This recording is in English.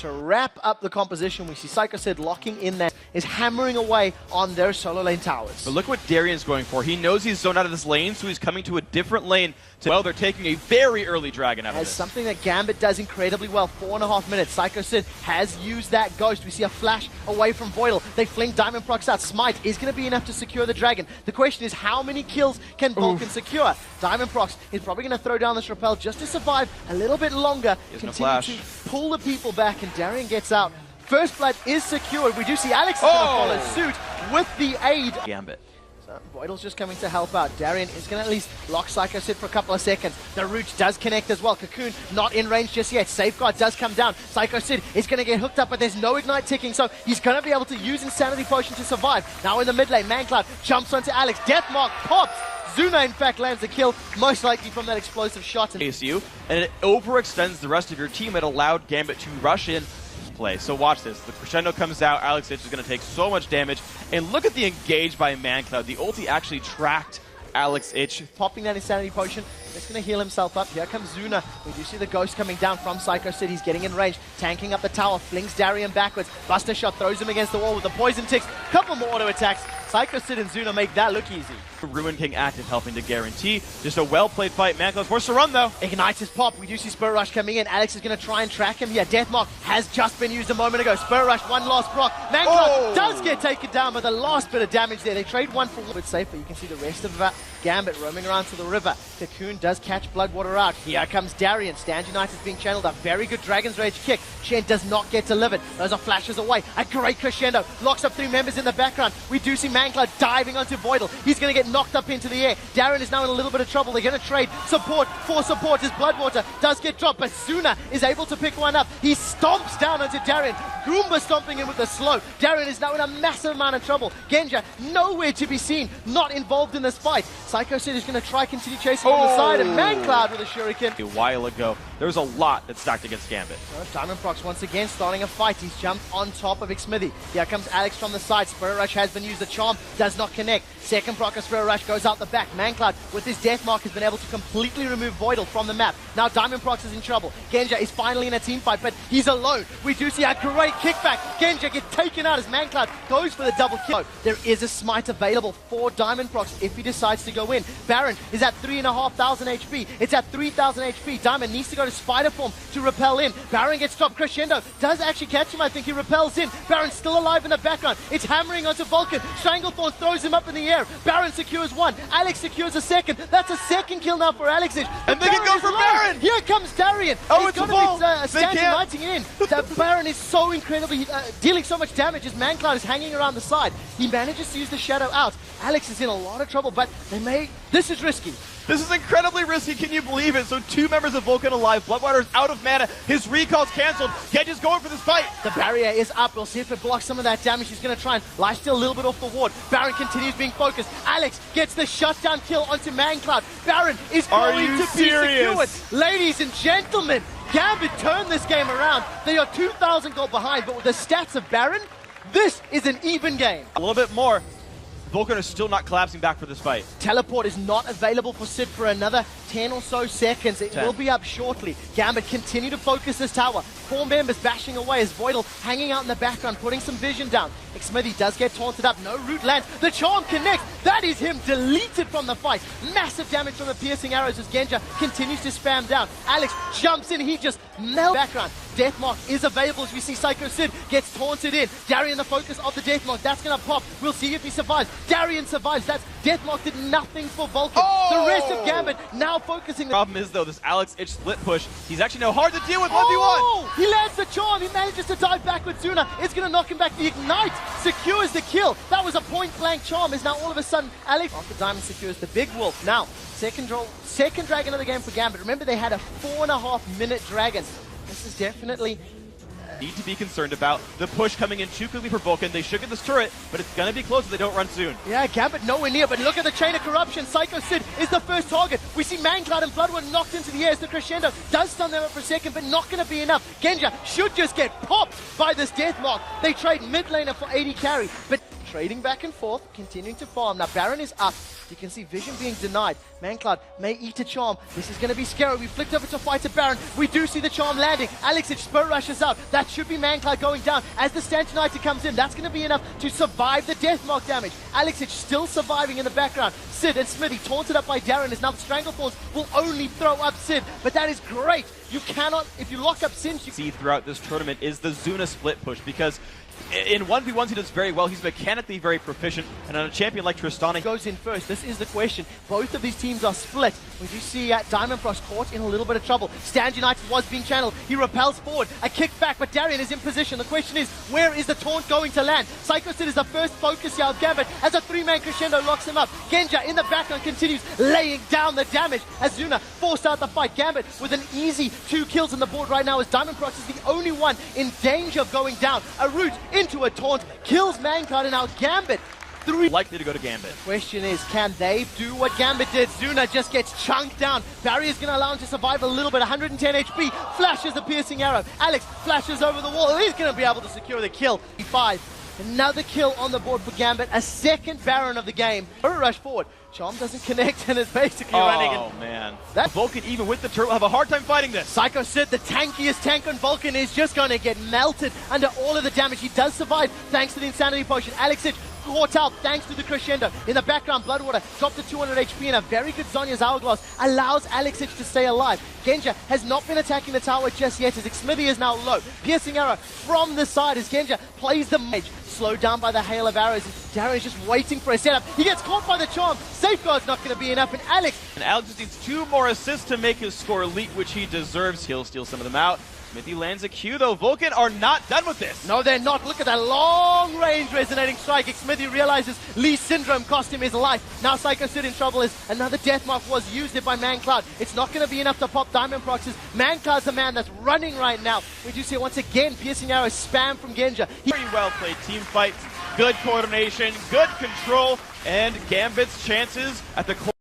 to wrap up the composition, we see Psycho Sid locking in there, is hammering away on their solo lane towers. But look what Darian's going for. He knows he's zoned out of this lane, so he's coming to a different lane. Well, they're taking a very early dragon out of As this. something that Gambit does incredibly well. 4.5 minutes. Psycho Sid has used that ghost. We see a flash away from Voidal. They fling Diamond Procs out. Smite is going to be enough to secure the dragon. The question is, how many kills can Vulcun secure? Diamond Procs is probably going to throw down this rappel just to survive a little bit longer. Continue to pull the people back, and Darian gets out. First blood is secured. We do see Alex is going to follow suit with the aid. Gambit. So Voidal's just coming to help out. Darian is going to at least lock Psycho Sid for a couple of seconds. The root does connect as well. Cocoon not in range just yet. Safeguard does come down. Psycho Sid is going to get hooked up, but there's no ignite ticking, so he's going to be able to use Insanity Potion to survive. Now in the mid lane, Mancloud jumps onto Alex. Deathmark pops. Zuna, in fact, lands a kill, most likely from that explosive shot. ASU, and it overextends the rest of your team. It allowed Gambit to rush in play. So watch this. The crescendo comes out. Alex Itch is going to take so much damage. And look at the engage by Mancloud. The ulti actually tracked Alex Itch. Popping that Insanity Potion. Just going to heal himself up. Here comes Zuna. We do see the ghost coming down from Psycho Sid. He's getting in range, tanking up the tower, flings Darian backwards. Buster shot throws him against the wall with the poison ticks. Couple more auto attacks. Psycho Sid and Zuna make that look easy. Ruin King active, helping to guarantee. Just a well-played fight. Mancloud forced to run, though. Ignites his pop. We do see Spirit Rush coming in. Alex is going to try and track him here. Deathmark has just been used a moment ago. Spirit Rush, one last proc. Mancloud does get taken down by the last bit of damage there. They trade one for one. It's safe, but you can see the rest of Gambit roaming around to the river. Cocoon does catch Bloodwater out. Here comes Darian. Stand United is being channeled. A very good Dragon's Rage kick. Shen does not get delivered. Those are flashes away. A great crescendo. Locks up 3 members in the background. We do see Mancloud diving onto Voidal. He's going to get knocked up into the air. Darian is now in a little bit of trouble. They're going to trade support for support. His Bloodwater does get dropped, but Zuna is able to pick one up. He stomps down onto Darian. Goomba stomping in with the slow. Darian is now in a massive amount of trouble. Genja nowhere to be seen. Not involved in this fight. Psycho Sid is going to try continue chasing on the side, and Mancloud with a shuriken. A while ago, there was a lot that stacked against Gambit. Diamond Procs once again starting a fight. He's jumped on top of Xmithy. Here comes Alex from the side. Spirit Rush has been used. The charm does not connect. Second proc of Spirit Rush goes out the back. Mancloud with his Deathmark has been able to completely remove Voidal from the map. Now Diamond Procs is in trouble. Genja is finally in a team fight, but he's alone. We do see a great kickback. Genja gets taken out as Mancloud goes for the double kill. There is a smite available for Diamond Procs if he decides to go in. Baron is at 3,500 HP. It's at 3,000 HP. Diamond needs to go to Spider Form to repel in. Baron gets dropped. Crescendo does actually catch him. I think he repels in. Baron's still alive in the background. It's hammering onto Vulcun. Stranglethorn throws him up in the air. Baron secures one. Alex secures a second. That's a second kill now for Alex. And they can go for Baron. Here comes Darian. Oh, it's a ball. Standing lighting in. That Baron is so incredibly dealing so much damage as Mancloud is hanging around the side. He manages to use the shadow out. Alex is in a lot of trouble, but this is risky. This is incredibly risky, can you believe it? So 2 members of Vulcun alive. Bloodwater is out of mana. His recall's cancelled. Genja's going for this fight. The barrier is up. We'll see if it blocks some of that damage. He's going to try and lifesteal a little bit off the ward. Baron continues being focused. Alex gets the shutdown kill onto Mancloud. Baron is going to be secured. Ladies and gentlemen, Gambit turned this game around. They are 2,000 gold behind, but with the stats of Baron, this is an even game. A little bit more. Vulcun is still not collapsing back for this fight. Teleport is not available for Sid for another 10 or so seconds. It will be up shortly. Gambit continue to focus this tower. 4 members bashing away as Voidal hanging out in the background, putting some vision down. Xmithy does get taunted up. No root lands. The charm connects. That is him deleted from the fight. Massive damage from the piercing arrows as Genja continues to spam down. Alex jumps in. He just melts background. Deathmark is available as we see Psycho Sid gets taunted in. Darian the focus of the Deathmark. That's going to pop. We'll see if he survives. Darian survives. That's Deathmark did nothing for Vulcun. The rest of Gambit now focusing. The problem is, though, this Alex Itch split push. He's actually now hard to deal with 1v1. He lands the charm. He manages to dive back with Zuna. It's going to knock him back. The Ignite secures the kill. That was a point-blank charm. Is now all of a sudden Alex off the diamond secures the big wolf. Now, second dragon of the game for Gambit. Remember, they had a 4.5-minute dragon. This is definitely need to be concerned about the push coming in too quickly for Vulcun. They should get this turret, but it's going to be close if they don't run soon. Yeah, Gambit nowhere near, but look at the chain of corruption. Psycho Sid is the first target. We see Mancloud and Bloodwood knocked into the air as the crescendo does stun them up for a second, but not going to be enough. Genja should just get popped by this Deathmark. They trade mid laner for 80 carry, but trading back and forth, continuing to farm. Now Baron is up. You can see Vision being denied. Mancloud may eat a charm. This is going to be scary. We flicked over to fight a Baron. We do see the charm landing. Alexic Spirit rushes out. That should be Mancloud going down. As the Stand United comes in, that's going to be enough to survive the Deathmark damage. Alexic still surviving in the background. Sid and Smithy taunted up by Darren as now the Stranglethorns will only throw up Sid. But that is great. You cannot, if you lock up Sin, you see throughout this tournament is the Zuna split push, because in 1v1s he does very well. He's mechanically very proficient, and on a champion like Tristana goes in first. This is the question. Both of these teams are split. We do see Diamond Frost caught in a little bit of trouble. Stand United was being channeled. He repels forward. A kick back, but Darien is in position. The question is, where is the taunt going to land? Psycho Sid is the first focus here of Gambit as a three-man crescendo locks him up. Genja in the background continues laying down the damage as Zuna forced out the fight. Gambit with an easy 2 kills on the board right now as Diamond Frost is the only one in danger of going down. A root into a taunt kills Mancloud, and now Gambit likely to go to Gambit. Question is, can they do what Gambit did? Zuna just gets chunked down. Barrier is going to allow him to survive a little bit. 110 HP, flashes the piercing arrow. Alex flashes over the wall. He's going to be able to secure the kill. 5. Another kill on the board for Gambit. A second Baron of the game. Rush forward. Charm doesn't connect and is basically running. Oh, man. That Vulcun, even with the turtle, have a hard time fighting this. Psycho Sid, the tankiest tank on Vulcun, is just going to get melted under all of the damage. He does survive thanks to the Insanity Potion. Alexic caught out thanks to the crescendo. In the background, Bloodwater dropped to 200 HP, and a very good Zhonya's Hourglass allows Alexic to stay alive. Genja has not been attacking the tower just yet as Xmithy is now low. Piercing arrow from the side as Genja plays the mage. Slowed down by the hail of arrows. Darren is just waiting for a setup. He gets caught by the charm. Safeguard's not going to be enough, and Alex just needs 2 more assists to make his score elite, which he deserves. He'll steal some of them out. Smithy lands a Q, though. Vulcun are not done with this. No, they're not. Look at that long-range resonating strike. Smithy realizes Lee's Syndrome cost him his life. Now Psycho Sid in trouble as another Deathmark was used it by Mancloud. It's not going to be enough to pop Diamond Proxes. Mancloud's the man that's running right now. We do see once again piercing arrow spam from Genja. Very well played team fight, good coordination, good control, and Gambit's chances at the core.